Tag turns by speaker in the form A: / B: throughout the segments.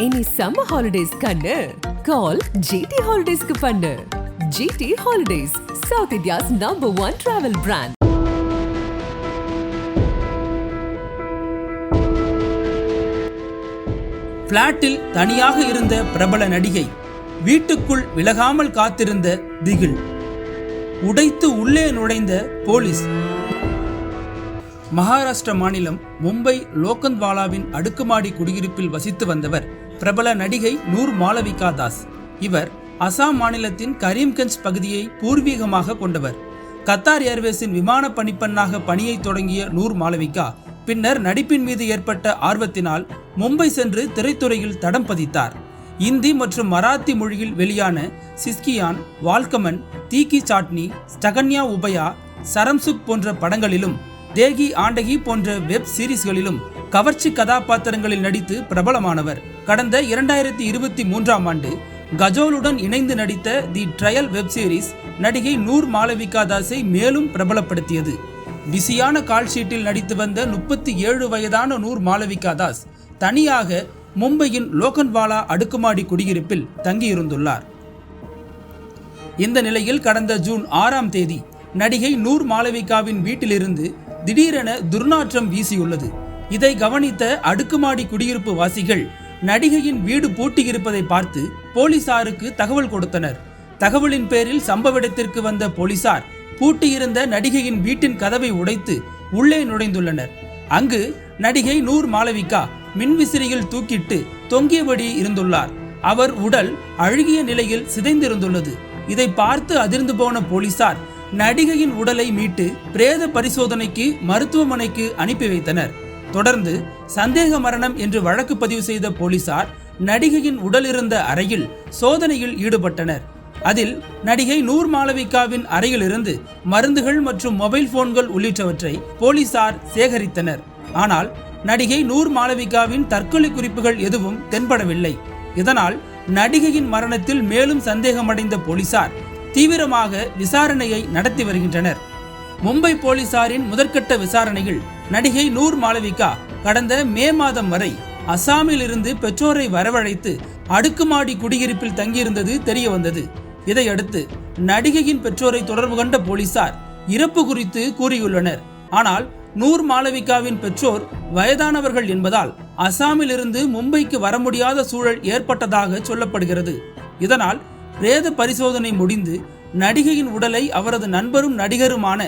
A: இனி summer holidays கண்ணு கால் GT ஹாலிடேஸ்க்கு பண்ணு. GT holidays, south India's #1 travel brand.
B: பிளாட்டில் தனியாக இருந்த பிரபல நடிகை வீட்டுக்குள் விலகாமல் காத்திருந்த திகில். உடைத்து உள்ளே நுழைந்த போலீஸ். மகாராஷ்டிர மாநிலம் மும்பை லோக்கந்த்வாலாவின் அடுக்குமாடி குடியிருப்பில் வசித்து வந்தவர் பிரபல நடிகை நூர் மாளவிகா தாஸ். இவர் அசாம் மாநிலத்தின் கரீம்கஞ்ச் பகுதியை பூர்வீகமாக கொண்டவர். கத்தார் ஏர்வேஸின் விமான பணிப்பெண்ணாக பணியை தொடங்கிய நூர் மாளவிகா பின்னர் நடிப்பின் மீது ஏற்பட்ட ஆர்வத்தினால் மும்பை சென்று திரைத்துறையில் தடம் பதித்தார். இந்தி மற்றும் மராத்தி மொழியில் வெளியான சிஸ்கியான், வால்கமன், தீக்கி சாட்னி, ஸ்டகன்யா உபயா, சரம்சுக் போன்ற படங்களிலும் தேகி ஆண்டகி போன்ற வெப் சீரிஸ்களிலும் கவர்ச்சி கதாபாத்திரங்களில் நடித்து பிரபலமானவர். கடந்த 2023ஆம் ஆண்டு கஜோலுடன் இணைந்து நடித்த தி ட்ரையல் வெப் சீரிஸ் நடிகை நூர் மாளவிகா தாஸை மேலும் பிரபலப்படுத்தியது. பிஸியான கால்ஷீட்டில் நடித்து வந்த 37 வயதான நூர் மாளவிகா தாஸ் தனியாக மும்பையின் லோக்கந்த்வாலா அடுக்குமாடி குடியிருப்பில் தங்கியிருந்துள்ளார். இந்த நிலையில் கடந்த ஜூன் 6ஆம் தேதி நடிகை நூர் மாளவிகாவின் வீட்டிலிருந்து திடீரென துர்நாற்றம் வீசியுள்ளது. இதை கவனித்த அடுக்குமாடி குடியிருப்பு வாசிகள் நடிகையின் வீடு பூட்டியிருப்பதை பார்த்து போலீசாருக்கு தகவல் கொடுத்தனர். தகவலின் பேரில் சம்பவ இடத்திற்கு வந்த போலீசார் பூட்டியிருந்த நடிகையின் வீட்டின் கதவை உடைத்து உள்ளே நுழைந்துள்ளனர். அங்கு நடிகை நூர் மாளவிகா மின்விசிறியில் தூக்கிட்டு தொங்கியபடி இருந்துள்ளார். அவர் உடல் அழுகிய நிலையில் சிதைந்திருந்துள்ளது. இதை பார்த்து அதிர்ந்து போன போலீசார் நடிகையின் உடலை மீட்டு பிரேத பரிசோதனைக்கு மருத்துவமனைக்கு அனுப்பி வைத்தனர். தொடர்ந்து சந்தேக மரணம் என்று வழக்கு பதிவு செய்த போலீசார் நடிகையின் உடல் இருந்த அறையில் சோதனையில் ஈடுபட்டனர். அதில் நடிகை நூர் மாளவிகாவின் அறையிலிருந்து மருந்துகள் மற்றும் மொபைல் போன்கள் உள்ளிட்டவற்றை போலீசார் சேகரித்தனர். ஆனால் நடிகை நூர் மாளவிகாவின் தற்கொலை குறிப்புகள் எதுவும் தென்படவில்லை. இதனால் நடிகையின் மரணத்தில் மேலும் சந்தேகமடைந்த போலீசார் தீவிரமாக விசாரணையை நடத்தி வருகின்றனர். மும்பை போலீசாரின் முதற்கட்ட விசாரணையில் நடிகை நூர் மாளவிகா கடந்த மே மாதம் வரை அசாமில் இருந்து பெற்றோரை வரவழைத்து அடுக்குமாடி குடியிருப்பில் தங்கியிருந்தது தெரிய வந்தது. இதையடுத்து நடிகையின் பெற்றோரை தொடர்பு கொண்ட போலீசார் இறப்பு குறித்து கூறியுள்ளனர். ஆனால் நூர் மாளவிகாவின் பெற்றோர் வயதானவர்கள் என்பதால் அசாமில் இருந்து மும்பைக்கு வர முடியாத சூழல் ஏற்பட்டதாக சொல்லப்படுகிறது. இதனால் பிரேத பரிசோதனை முடிந்து நடிகையின் உடலை அவரது நண்பரும் நடிகருமான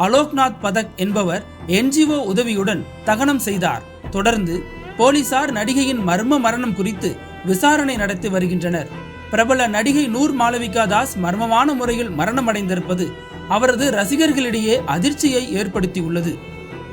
B: அலோக்நாத் பதக் என்பவர் NGO உதவியுடன் தகனம் செய்தார். தொடர்ந்து போலீசார் நடிகையின் மர்ம மரணம் குறித்து விசாரணை நடத்தி வருகின்றனர். பிரபல நடிகை நூர் மாளவிகா தாஸ் மர்மமான முறையில் மரணமடைந்திருப்பது அவரது ரசிகர்களிடையே அதிர்ச்சியை ஏற்படுத்தியுள்ளது.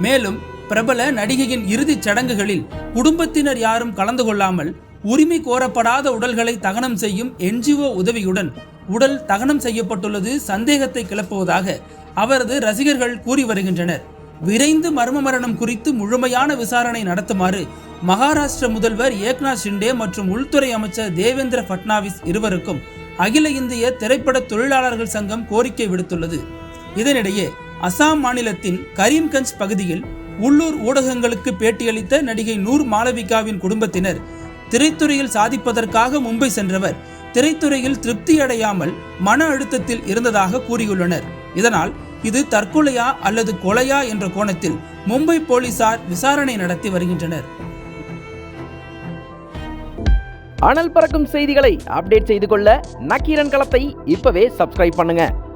B: மேலும் பிரபல நடிகையின் இறுதிச் சடங்குகளில் குடும்பத்தினர் யாரும் கலந்து கொள்ளாமல் உரிமை கோரப்படாத உடல்களை தகனம் செய்யும் NGO உதவியுடன் உடல் தகனம் செய்யப்பட்டுள்ளது சந்தேகத்தை கிளப்புவதாக அவரது ரசிகர்கள் கூறி வருகின்றனர். விரைந்து மர்ம மரணம் குறித்து முழுமையான விசாரணை நடத்துமாறு மகாராஷ்டிர முதல்வர் ஏக்நாத் ஷிண்டே மற்றும் உள்துறை அமைச்சர் தேவேந்திர பட்னாவிஸ் இருவருக்கும் அகில இந்திய திரைப்பட தொழிலாளர்கள் சங்கம் கோரிக்கை விடுத்துள்ளது. இதனிடையே அசாம் மாநிலத்தின் கரீம்கஞ்ச் பகுதியில் உள்ளூர் ஊடகங்களுக்கு பேட்டியளித்த நடிகை நூர் மாளவிகாவின் குடும்பத்தினர் திரைத்துறையில் சாதிப்பதற்காக மும்பை சென்றவர் திரைத்துறையில் திருப்தியடையாமல் மன அழுத்தத்தில் இருந்ததாக கூறியுள்ளனர். இதனால் இது தற்கொலையா அல்லது கொலையா என்ற கோணத்தில் மும்பை போலீசார் விசாரணை நடத்தி வருகின்றனர்.
C: அனல் பறக்கும் செய்திகளை அப்டேட் செய்து கொள்ள நக்கீரன் களத்தை இப்பவே சப்ஸ்கிரைப் பண்ணுங்க.